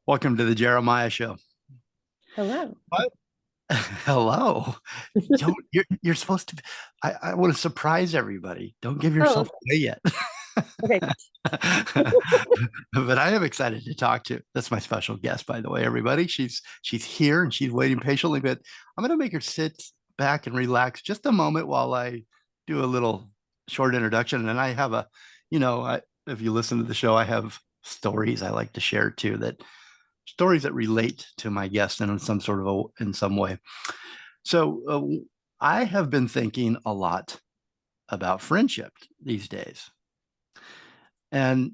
Welcome to the Jeremiah Show. Hello. What? Hello. You're supposed to. I want to surprise everybody. Don't give Oh, yourself away yet. okay. But I am excited to talk to. That's my special guest, by the way, everybody. She's here and she's waiting patiently. But I'm going to make her sit back and relax just a moment while I do a little short introduction. And I have if you listen to the show, I have stories I like to share too. That stories that relate to my guest in in some way. So I have been thinking a lot about friendship these days, and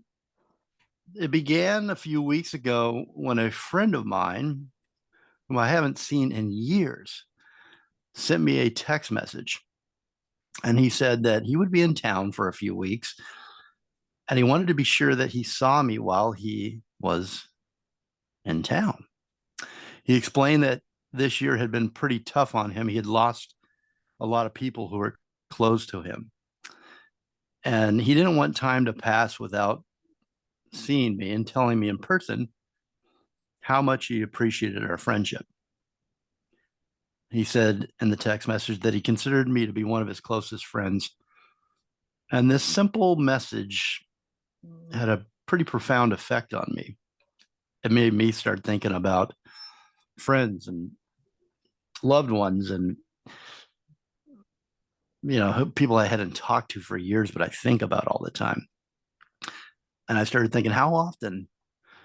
it began a few weeks ago when a friend of mine, whom I haven't seen in years, sent me a text message, and he said that he would be in town for a few weeks, and he wanted to be sure that he saw me while he was in town. He explained that this year had been pretty tough on him. He had lost a lot of people who were close to him. And he didn't want time to pass without seeing me and telling me in person how much he appreciated our friendship. He said in the text message that he considered me to be one of his closest friends. And this simple message had a pretty profound effect on me. It made me start thinking about friends and loved ones and people I hadn't talked to for years, but I think about all the time. And I started thinking how often,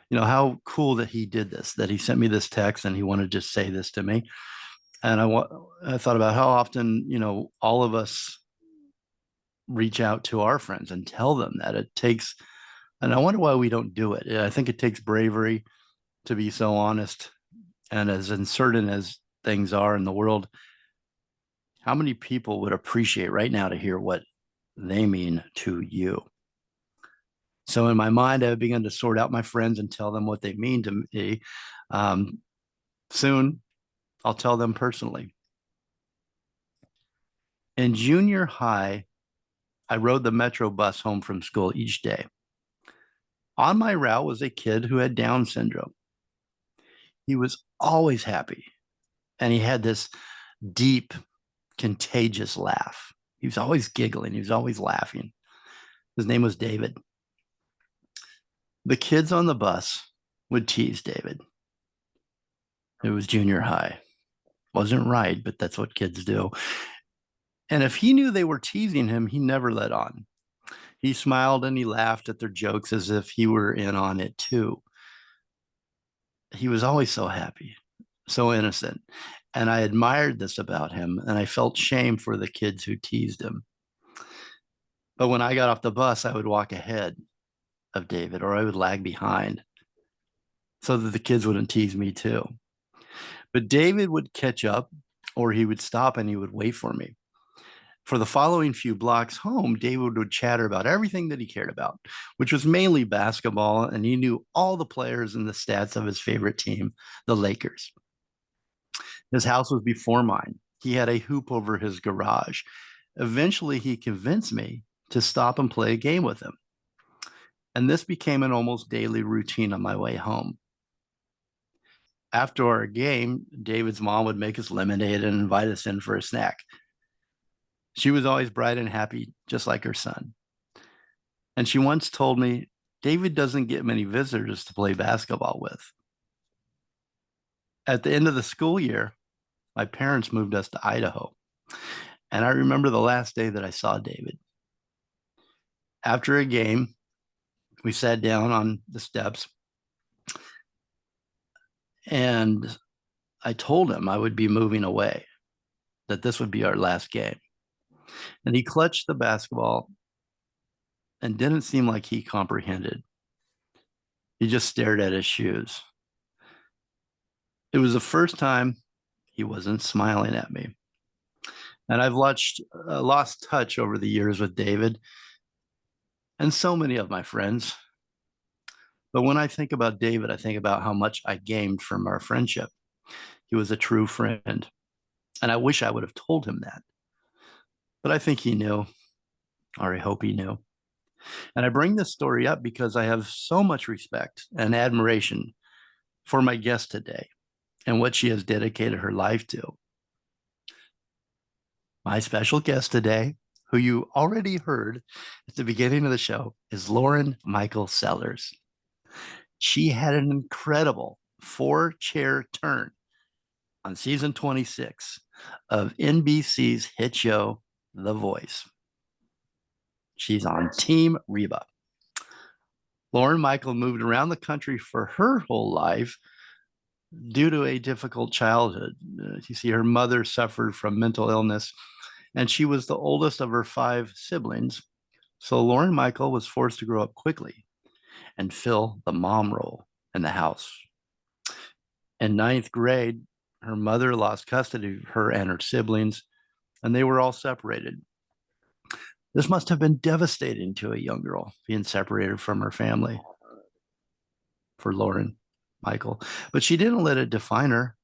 how cool that he did this, that he sent me this text and he wanted to just say this to me. And I thought about how often, all of us reach out to our friends and tell them that it takes, and I wonder why we don't do it. I think it takes bravery to be so honest. And as uncertain as things are in the world, how many people would appreciate right now to hear what they mean to you? So in my mind, I began to sort out my friends and tell them what they mean to me. Um, Soon, I'll tell them personally. In junior high, I rode the metro bus home from school each day. On my route was a kid who had Down syndrome. He was always happy, and he had this deep, contagious laugh. He was always giggling, he was always laughing. His name was David. The kids on the bus would tease David. It was junior high. Wasn't right, but that's what kids do. And if he knew they were teasing him, he never let on. He smiled and he laughed at their jokes as if he were in on it too. He was always so happy, so innocent. And I admired this about him, and I felt shame for the kids who teased him. But when I got off the bus, I would walk ahead of David or I would lag behind so that the kids wouldn't tease me too. But David would catch up or he would stop and he would wait for me. For the following few blocks home, David would chatter about everything that he cared about, which was mainly basketball, and he knew all the players and the stats of his favorite team, the Lakers. His house was before mine. He had a hoop over his garage. Eventually, he convinced me to stop and play a game with him. And this became an almost daily routine on my way home. After our game, David's mom would make us lemonade and invite us in for a snack. She was always bright and happy, just like her son. And she once told me, David doesn't get many visitors to play basketball with. At the end of the school year, my parents moved us to Idaho. And I remember the last day that I saw David. After a game, we sat down on the steps and I told him I would be moving away, that this would be our last game. And he clutched the basketball and didn't seem like he comprehended. He just stared at his shoes. It was the first time he wasn't smiling at me. And I've lost touch over the years with David and so many of my friends. But when I think about David, I think about how much I gained from our friendship. He was a true friend. And I wish I would have told him that. But I think he knew, or I hope he knew. And I bring this story up because I have so much respect and admiration for my guest today and what she has dedicated her life to. My special guest today, who you already heard at the beginning of the show, is Lauren Michael Sellers. She had an incredible four-chair turn on season 26 of NBC's hit show, The Voice. She's on Team Reba. Lauren Michael moved around the country for her whole life due to a difficult childhood. You see, her mother suffered from mental illness, and she was the oldest of her five siblings. So Lauren Michael was forced to grow up quickly and fill the mom role in the house. In ninth grade, her mother lost custody of her and her siblings, and they were all separated. This must have been devastating to a young girl, being separated from her family, for Lauren Michael. But she didn't let it define her.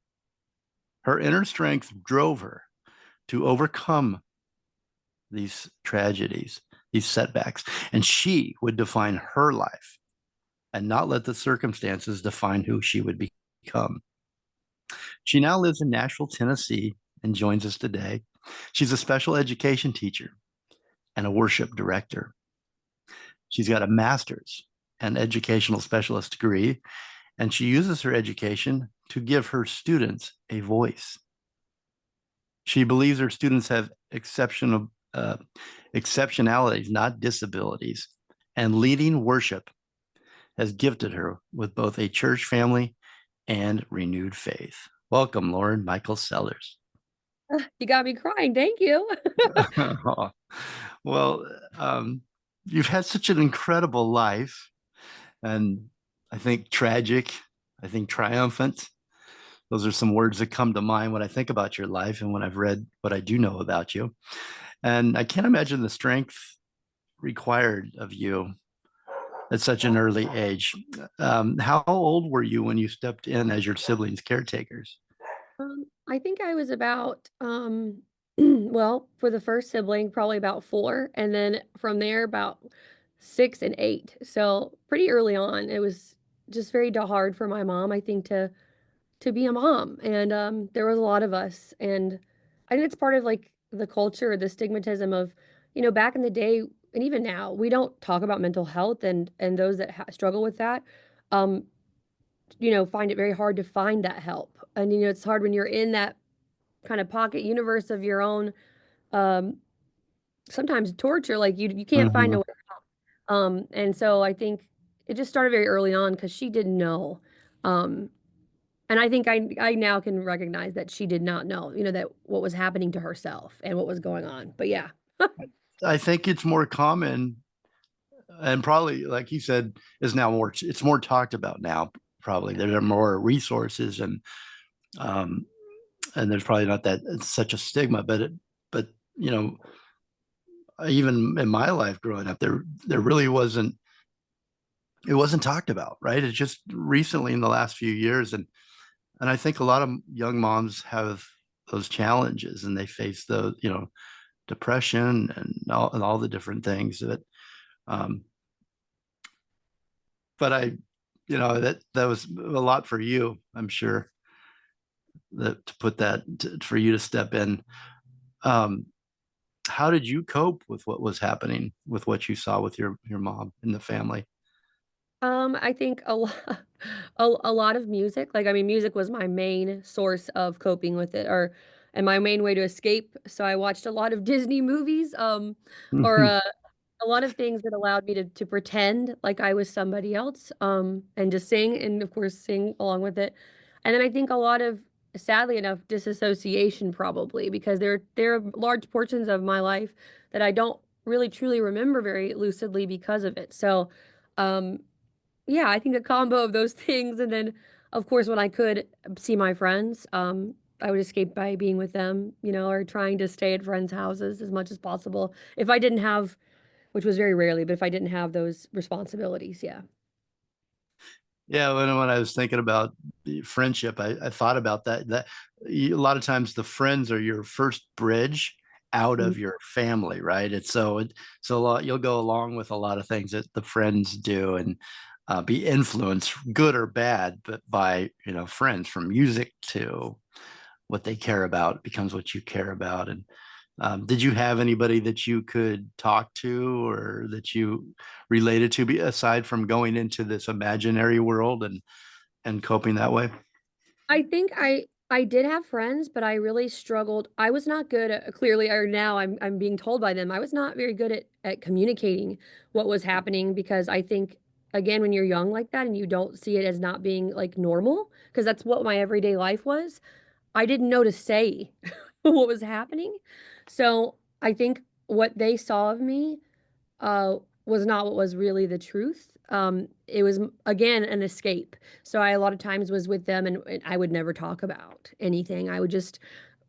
Her inner strength drove her to overcome these tragedies, these setbacks, and she would define her life and not let the circumstances define who she would become. She now lives in Nashville, Tennessee, and joins us today. She's a special education teacher and a worship director. She's got a master's and educational specialist degree, and she uses her education to give her students a voice. She believes her students have exceptionalities, not disabilities, and leading worship has gifted her with both a church family and renewed faith. Welcome, Lauren Michael Sellers. You got me crying. Thank you. Well, you've had such an incredible life, and I think tragic, I think triumphant. Those are some words that come to mind when I think about your life and when I've read what I do know about you. And I can't imagine the strength required of you at such an early age. How old were you when you stepped in as your siblings' caretakers? I think I was about, well, for the first sibling, probably about 4, and then from there, about 6 and 8. So pretty early on, it was just very hard for my mom, I think, to be a mom, and there was a lot of us, and I think it's part of like the culture, the stigmatism of, back in the day, and even now, we don't talk about mental health, and those that struggle with that. Um, find it very hard to find that help. And, it's hard when you're in that kind of pocket universe of your own, um, sometimes torture, like you can't find a Mhm. way out. And so I think it just started very early on because she didn't know. Um, and I think I now can recognize that she did not know, that what was happening to herself and what was going on. But yeah. I think it's more common and probably, like you said, is now more, it's more talked about now. Probably there are more resources um, and there's probably not that it's such a stigma, but you know, even in my life growing up, there really wasn't, it wasn't talked about, right? It's just recently in the last few years, and I think a lot of young moms have those challenges, and they face the depression and all the different things that. Um, but I, that was a lot for you, I'm sure, that to put that for you to step in. Um, how did you cope with what was happening with what you saw with your mom and the family? I think a lot, a lot of music. Like, I mean, music was my main source of coping with it, and my main way to escape. So I watched a lot of Disney movies, or a lot of things that allowed me to pretend like I was somebody else, and just sing, and of course sing along with it. And then I think a lot of, sadly enough, disassociation probably because there are large portions of my life that I don't really truly remember very lucidly because of it. So, um, yeah, I think a combo of those things, and then, of course, when I could see my friends, I would escape by being with them, or trying to stay at friends' houses as much as possible. If I didn't have, which was very rarely, but if I didn't have those responsibilities, yeah. Yeah, when I was thinking about the friendship, I thought about that a lot of times the friends are your first bridge out Mm. of your family, right? It's so a lot, you'll go along with a lot of things that the friends do, and be influenced, good or bad, but by friends, from music to what they care about becomes what you care about. And did you have anybody that you could talk to or that you related to, aside from going into this imaginary world and coping that way? I think I did have friends, but I really struggled. I was not good at clearly, or now I'm being told by them, I was not very good at communicating what was happening because I think again when you're young like that and you don't see it as not being like normal, because that's what my everyday life was. I didn't know to say what was happening. So I think what they saw of me was not what was really the truth. It was again an escape. So I a lot of times was with them and I would never talk about anything. I would just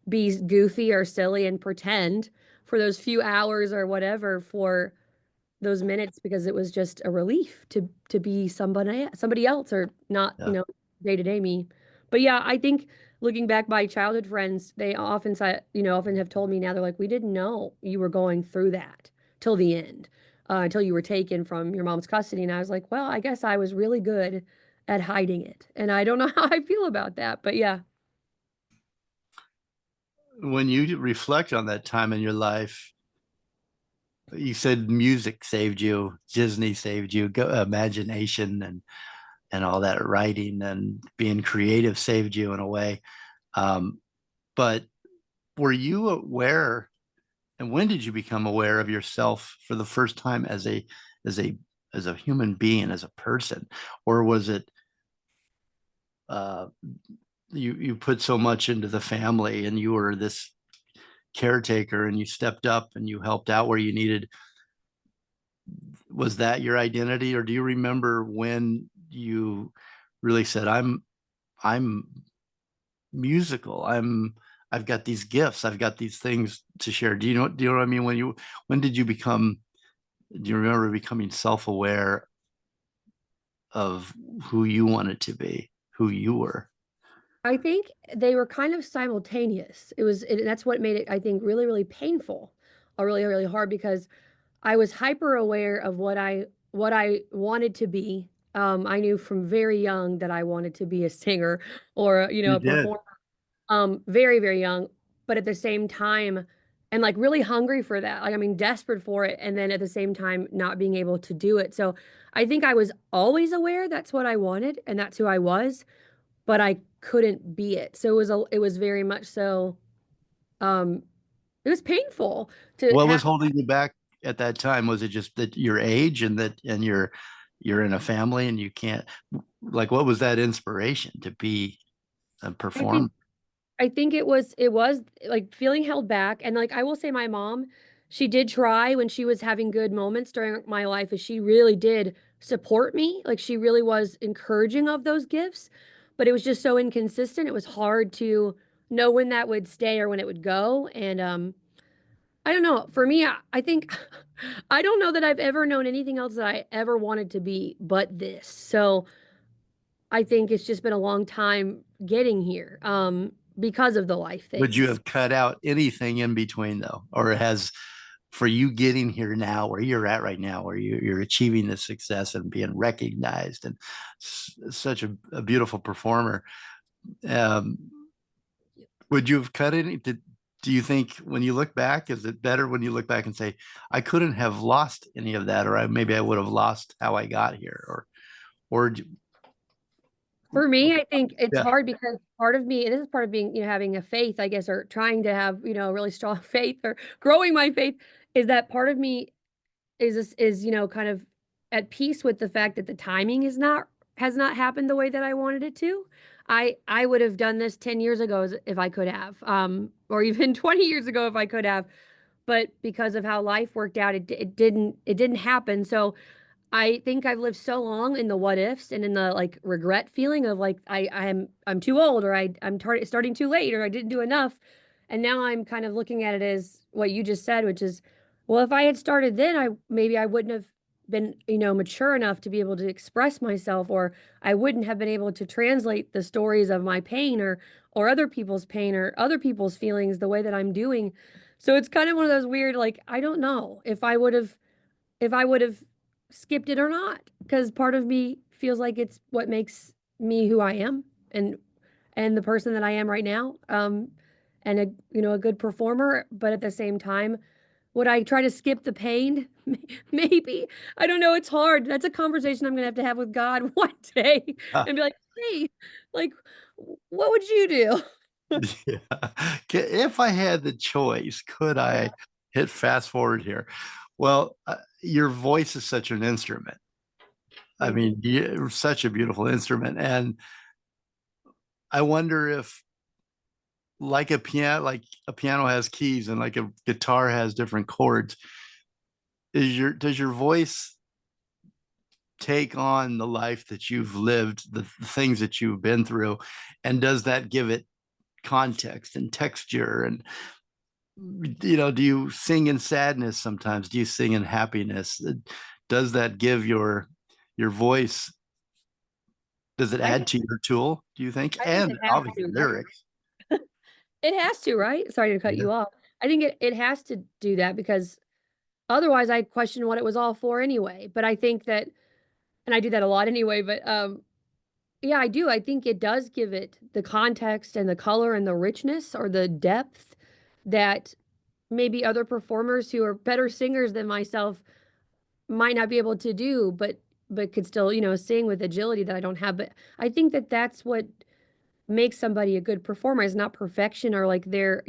be goofy or silly and pretend for those few hours or whatever for those minutes because it was just a relief to be somebody else or not, Yeah. day to day me. But yeah, I think looking back, my childhood friends, they often say, often have told me now they're like, we didn't know you were going through that till the end, until you were taken from your mom's custody. And I was like, well, I guess I was really good at hiding it, and I don't know how I feel about that, but yeah. When you reflect on that time in your life, you said music saved you, Disney saved you, imagination and all that writing and being creative saved you in a way. Um, but were you aware, and when did you become aware of yourself for the first time as a as a human being, as a person? Or was it uh, you put so much into the family and you were this caretaker and you stepped up and you helped out where you needed? Was that your identity, or do you remember when you really said, I'm musical, I've got these gifts, I've got these things to share? Do you know what I mean? When did you become, do you remember becoming self-aware of who you wanted to be, who you were? I think they were kind of simultaneous. That's what made it, I think, really, really painful, or really, really hard because I was hyper aware of what I wanted to be. I knew from very young that I wanted to be a singer or, You a did. performer. Very, very young, but at the same time, and like really hungry for that. Like, I mean, desperate for it. And then at the same time, not being able to do it. So I think I was always aware that's what I wanted and that's who I was, but I couldn't be it. So it was very much so, um, it was painful to What was have. holding you back at that time? Was it just that your age and that and you're in a family and you can't, like, what was that inspiration to be a I think performer? I think it was like feeling held back, and like I will say my mom, she did try when she was having good moments during my life, is she really did support me. Like she really was encouraging of those gifts, but it was just so inconsistent. It was hard to know when that would stay or when it would go. And I don't know. For me, I think I don't know that I've ever known anything else that I ever wanted to be but this. So I think it's just been a long time getting here, because of the life Would you things. have cut out anything in between though? Or has, for you getting here now, where you're at right now, where you're achieving this success and being recognized and such a beautiful performer, um, would you have cut any? Do you think when you look back, is it better when you look back and say, I couldn't have lost any of that, or maybe I would have lost how I got here, or For me, I think it's yeah. hard because part of me, and this is part of being, having a faith, I guess, or trying to have, really strong faith or growing my faith, is that part of me is, kind of at peace with the fact that the timing has not happened the way that I wanted it to. I would have done this 10 years ago if I could have, or even 20 years ago if I could have, but because of how life worked out, it didn't happen. So I think I've lived so long in the what ifs and in the like regret feeling of like I'm too old or starting too late or I didn't do enough. And now I'm kind of looking at it as what you just said, which is, well, if I had started then, I wouldn't have been, mature enough to be able to express myself, or I wouldn't have been able to translate the stories of my pain or other people's pain or other people's feelings the way that I'm doing. So it's kind of one of those weird, like, I don't know if I would have skipped it or not, because part of me feels like it's what makes me who I am and the person that I am right now. And a good performer, but at the same time, would I try to skip the pain? Maybe. I don't know, it's hard. That's a conversation I'm gonna have to have with God one day Uh, and be like, "Hey, like, what would you do?" yeah. If I had the choice, could Yeah. I hit fast forward here? Well, your voice is such an instrument. I Thank you. mean, you're such a beautiful instrument. And I wonder if like a piano has keys and like a guitar has different chords, does your voice take on the life that you've lived, the things that you've been through, and does that give it context and texture? And do you sing in sadness sometimes? Do you sing in happiness? Does that give your voice, does it I add think to your tool, do you think? I think And it has obviously to, right? lyrics. It has to, right? Sorry to cut Yeah. you off. I think it has to do that because otherwise I question what it was all for anyway. But I think that and I do that a lot anyway, but, yeah, I do. I think it does give it the context and the color and the richness or the depth that maybe other performers who are better singers than myself might not be able to do, but could still, sing with agility that I don't have. But I think that that's what makes somebody a good performer is not perfection or like their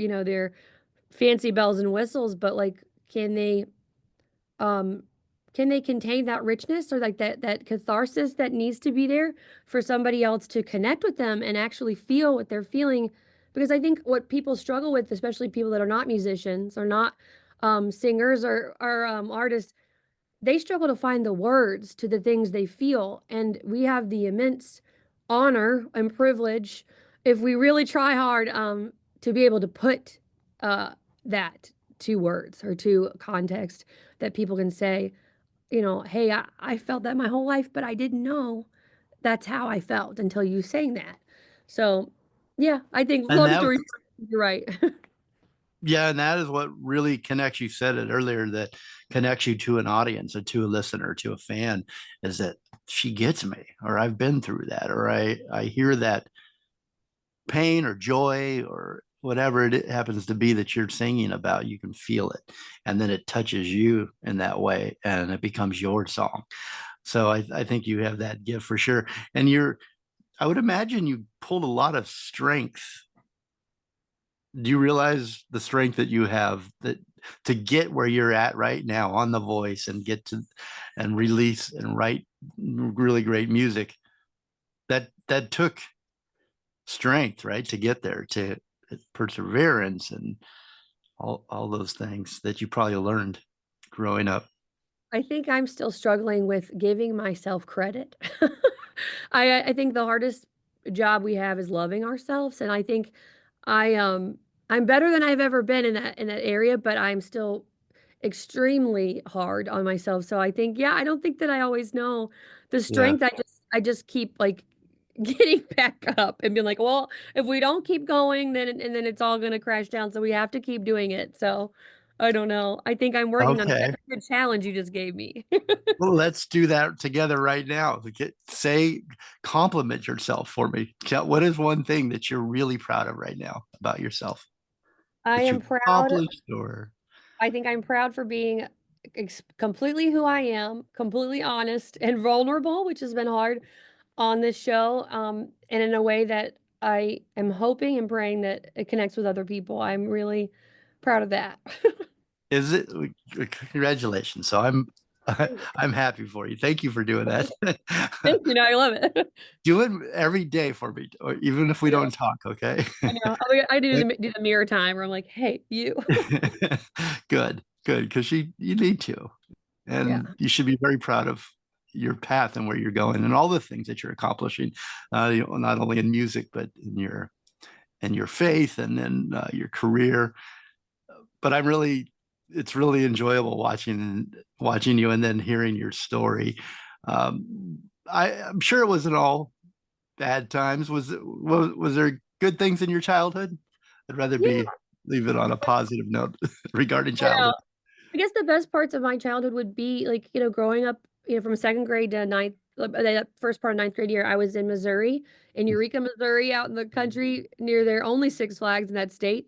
fancy bells and whistles, but like um, can they contain that richness or like that catharsis that needs to be there for somebody else to connect with them and actually feel what they're feeling? Because I think what people struggle with, especially people that are not musicians or not singers or artists, they struggle to find the words to the things they feel. And we have the immense honor and privilege, if we really try hard, to be able to put that to words or to context that people can say, hey, I felt that my whole life, but I didn't know that's how I felt until you saying that. So, yeah, I think And long that story short, you're right. Yeah, and that is what really connects you. Said it earlier, that connects you to an audience or to a listener, to a fan, is that she gets me, or I've been through that, or I hear that pain or joy or whatever it happens to be that you're singing about. You can feel it, and then it touches you in that way, and it becomes your song. So I think you have that gift for sure. And I would imagine you pulled a lot of strength. Do you realize the strength that you have, that to get where you're at right now on The Voice and get to and release and write really great music, that took strength, right, to get there, to perseverance and all those things that you probably learned growing up. I think I'm still struggling with giving myself credit. I think the hardest job we have is loving ourselves, and I think I, I'm better than I've ever been in that area, but I'm still extremely hard on myself, so I think yeah, I don't think that I always know the Yeah. strength. I just keep, like, getting back up and being like, "Well, if we don't keep going, then it's all gonna crash down, so we have to keep doing it." So, I don't know. I think I'm working on that. Okay. That's a good challenge you just gave me. Well, let's do that together right now. Compliment yourself for me. What is one thing that you're really proud of right now about yourself I that am you've proud. accomplished, or I think I'm proud for being completely who I am, completely honest and vulnerable, which has been hard on this show, and in a way that I am hoping and praying that it connects with other people. I'm really proud of that. is it? Congratulations. So I'm Thank you. I'm happy for you. Thank you for doing that. Thank you. No, I love it. Do it every day for me, or even if we I know. don't talk, okay? I know. I do the mirror time where I'm like, "Hey, you." Good, good, because you need to, and Yeah. you should be very proud of your path and where you're going and all the things that you're accomplishing. Not only in music but in your faith and in your career. But it's really enjoyable watching you and then hearing your story. I'm sure it wasn't all bad times. Was there good things in your childhood? I'd rather Yeah, be leave it on a positive note regarding I know. childhood. I guess the best parts of my childhood would be, like, growing up, from 2nd grade to ninth that first part of ninth grade year, I was in Missouri, in Eureka, Missouri, out in the country near there, only Six Flags in that state.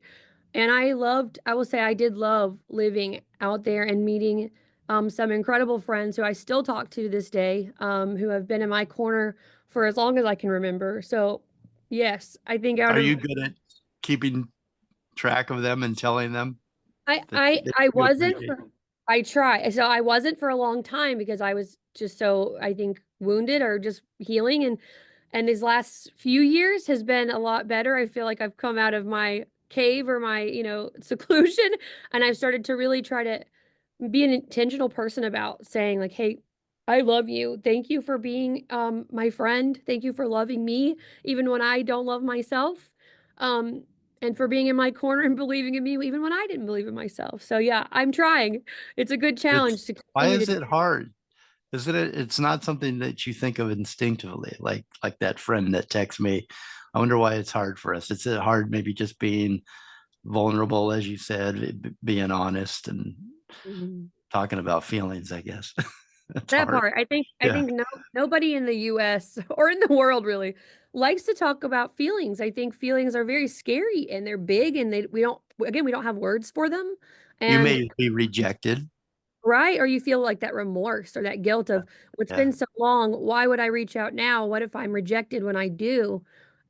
And I will say I did love living out there and meeting some incredible friends who I still talk to this day, who have been in my corner for as long as I can remember. So, yes, I think out Are of you good at keeping track of them and telling them that I you wasn't appreciate? for I try. So I wasn't for a long time because I was just so, I think, wounded or just healing, and these last few years has been a lot better. I feel like I've come out of my cave or my, seclusion, and I've started to really try to be an intentional person about saying like, "Hey, I love you. Thank you for being my friend. Thank you for loving me even when I don't love myself." Um and for being in my corner and believing in me even when I didn't believe in myself. So yeah, I'm trying. It's a good It's challenge to why continue to is do. it hard? Isn't it? It's not something that you think of instinctively, like that friend that texts me. I wonder why it's hard for us. It's hard, maybe just being vulnerable, as you said, being honest and Mhm. talking about feelings. I guess it's That hard. part. I Yeah, think nobody in the US or in the world really likes to talk about feelings. I think feelings are very scary and they're big and we don't, again, we don't have words for them. you And may be rejected. right, or you feel like that remorse or that guilt of, "Well, it's Yeah, been so long, why would I reach out now? What if I'm rejected when I do?"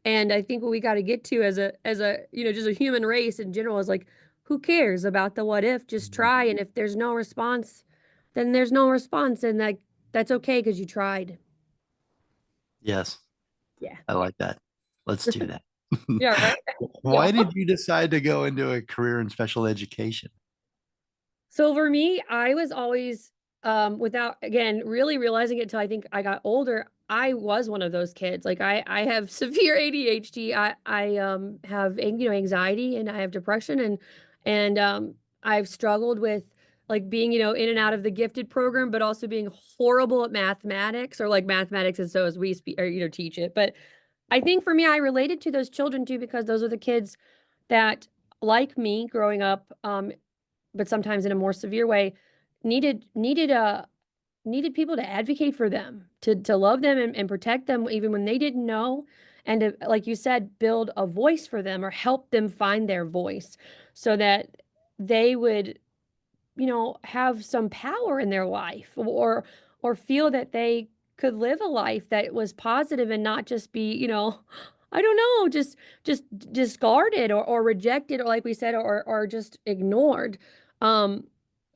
And I think what we gotta get to as a, just a human race in general is like, who cares about the what if? Just try, and if there's no response, then there's no response, and that's okay because you tried. yes, Yeah. I like that. Let's do that. Yeah, right? Yeah. Why did you decide to go into a career in special education? So for me, I was always, without again really realizing it till I think I got older, I was one of those kids. Like I have severe ADHD. I have anxiety and I have depression and I've struggled with like being in and out of the gifted program, but also being horrible at mathematics or like mathematics as so as we speak or teach it. But I think for me, I related to those children too because those are the kids that like me growing up. But sometimes in a more severe way, needed people to advocate for them, to love them and protect them even when they didn't know, and to, like you said, build a voice for them or help them find their voice so that they would have some power in their life or feel that they could live a life that was positive and not just be, I don't know, just discarded or rejected or like we said or just ignored. Um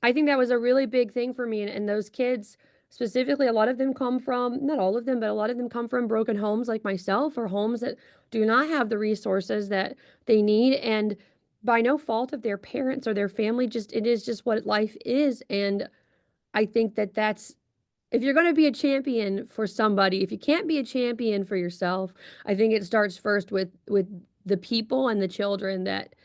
I think that was a really big thing for me and those kids specifically a lot of them come from not all of them but a lot of them come from broken homes like myself or homes that do not have the resources that they need and by no fault of their parents or their family, just it is just what life is, and I think that that's if you're gonna be a champion for somebody, if you can't be a champion for yourself, I think it starts first with the people and the children that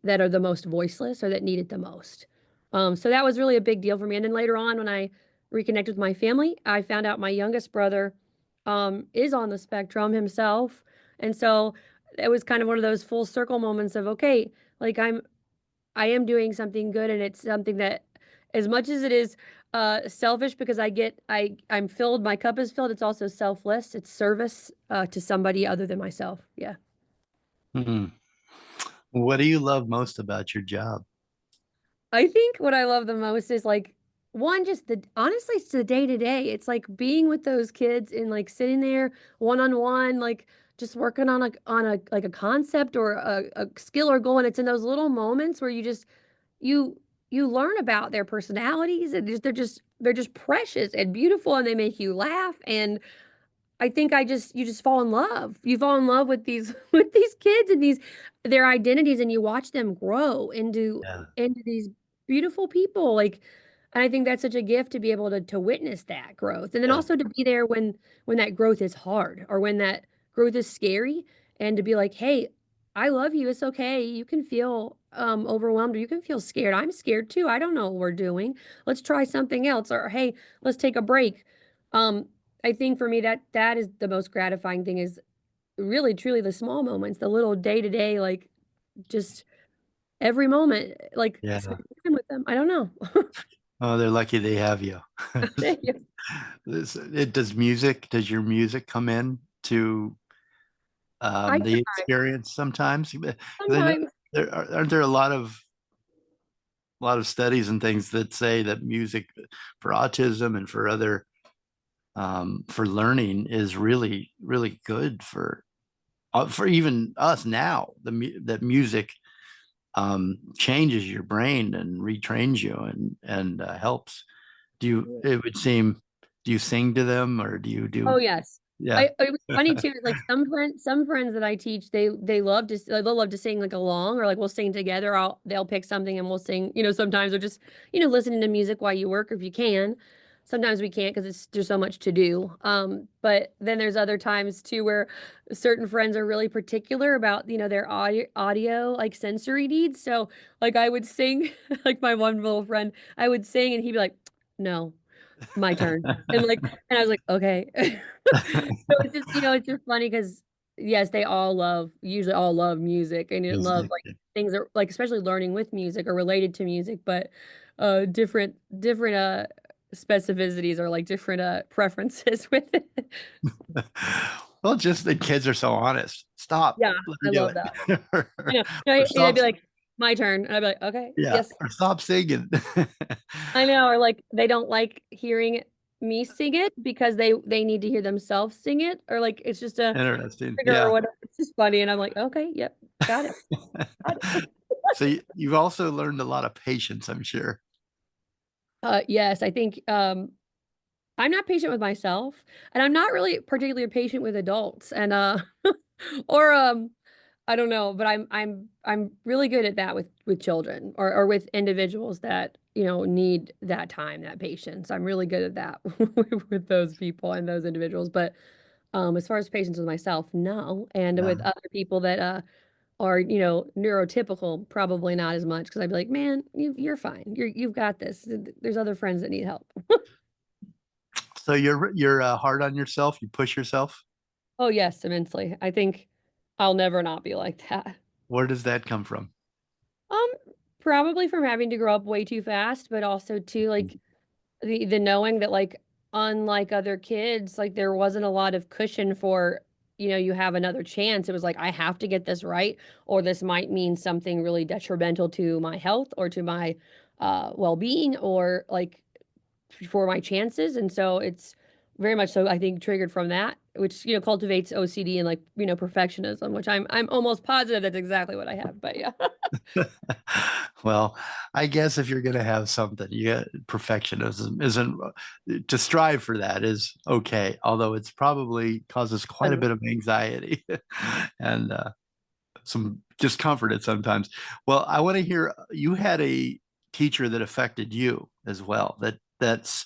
are the most voiceless or that need it the most. So that was really a big deal for me, and then later on when I reconnected with my family, I found out my youngest brother, is on the spectrum himself, and so it was kind of one of those full circle moments of, okay, like I am doing something good, and it's something that as much as it is, selfish because I'm filled, my cup is filled, it's also selfless, it's service, to somebody other than myself, yeah. Hmm. What do you love most about your job? I think what I love the most is, like, 1, just the honestly, it's the day to day. It's like being with those kids and, like, sitting there one-on-one, like, just working on a like, a concept or a skill or goal, and it's in those little moments where you you learn about their personalities, and they're just precious and beautiful, and they make you laugh, and I think I just you just fall in love. You fall in love with these with these kids and these their identities, and you watch them grow Yeah, into these beautiful people, like and I think that's such a gift to be able to witness that growth, and then yeah, also to be there when that growth is hard or when that growth is scary, and to be like, "Hey, I love you. It's okay. You can feel overwhelmed or you can feel scared. I'm scared too. I don't know what we're doing. Let's try something else." Or, "Hey, let's take a break." Um, I think for me that is the most gratifying thing is really truly the small moments, the little day to day, like just every moment, like yeah. spending time with them. I don't know. Oh, they're lucky they have you. Does your music come in to I the experience sometimes? Because I know sometimes. aren't there a lot of studies and things that say that music for autism and for other for learning is really really good for even us now. That music changes your brain and retrains you and helps. Do you? It would seem. Do you sing to them or do you Oh do? yes. Yeah. It was funny too. Like some friends that I teach, they love to they'll love to sing like along or like we'll sing together. They'll pick something and we'll sing. Sometimes or just listening to music while you work if you can. Sometimes we can't because there's so much to do. But then there's other times too where certain friends are really particular about their audio like sensory needs. So like I would sing like my one little friend, I would sing and he'd be like, no, my turn. And I was like, okay. So it's just funny because yes, they all usually all love music and love Music. like things that like especially learning with music or related to music, but different specificities or like different preferences with it. Well, just the kids are so honest. Stop. Yeah, Let I me do love it. that. I or, know. or They'd stop. be like, my turn. And I'd be like, okay, Yeah. yes. Or stop singing. I know, or like they don't like hearing me sing it because they need to hear themselves sing it, or like it's just a Interesting. trigger or Yeah. whatever. It's just funny, and I'm like, okay, yep, got it. Got it. So you've also learned a lot of patience, I'm sure. Yes, I think I'm not patient with myself, and I'm not really particularly patient with adults, and or I don't know, but I'm really good at that with children or with individuals that need that time, that patience. I'm really good at that with those people and those individuals, but as far as patience with myself, no, and Yeah. with other people that are neurotypical, probably not as much because I'd be like, man, you're fine, you've got this. There's other friends that need help. So you're hard on yourself. You push yourself. Oh yes, immensely. I think I'll never not be like that. Where does that come from? Um, Probably from having to grow up way too fast, but also too like the knowing that like unlike other kids, like there wasn't a lot of cushion for, you have another chance. It was like I have to get this right, or this might mean something really detrimental to my health or to my well-being or like for my chances. And so it's very much so I think triggered from that, which cultivates OCD and like perfectionism, which I'm almost positive that's exactly what I have. But yeah. Well, I guess if you're going to have something, perfectionism isn't to strive for that is okay, although it's probably causes quite a bit of anxiety and some discomfort at sometimes. Well, I want to hear you had a teacher that affected you as well, that's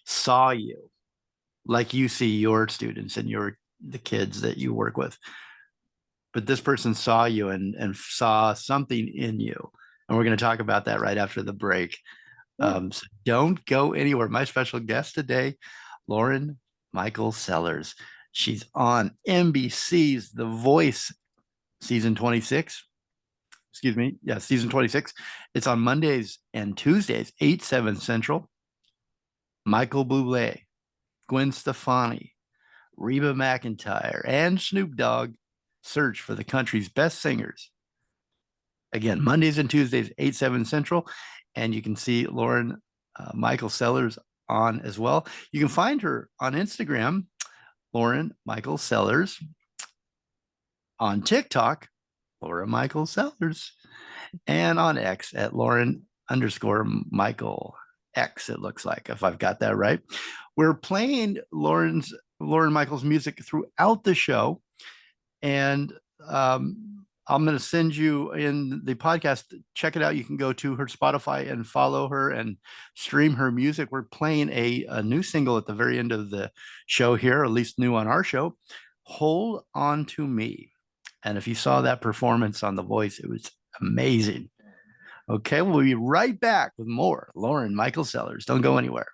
saw you like you see your students and the kids that you work with, but this person saw you and saw something in you. And we're going to talk about that right after the break. Yeah. So don't go anywhere. My special guest today, Lauren Michael Sellers. She's on NBC's The Voice season 26. Excuse me. Yeah, season 26. It's on Mondays and Tuesdays, 8, 7 Central. Michael Bublé, Gwen Stefani, Reba McEntire, and Snoop Dogg search for the country's best singers. Again, Mondays and Tuesdays, 8, 7 Central. And you can see Lauren Michael Sellers on as well. You can find her on Instagram, Lauren Michael Sellers, on TikTok, Laura Michael Sellers, and on X at Lauren underscore Michael X, it looks like, if I've got that right. We're playing Lauren Michael's music throughout the show. And I'm going to send you in the podcast. Check it out. You can go to her Spotify and follow her and stream her music. We're playing a new single at the very end of the show here, at least new on our show. Hold On to Me. And if you saw that performance on The Voice, it was amazing. Okay, we'll be right back with more Lauren Michael Sellers. Don't go anywhere.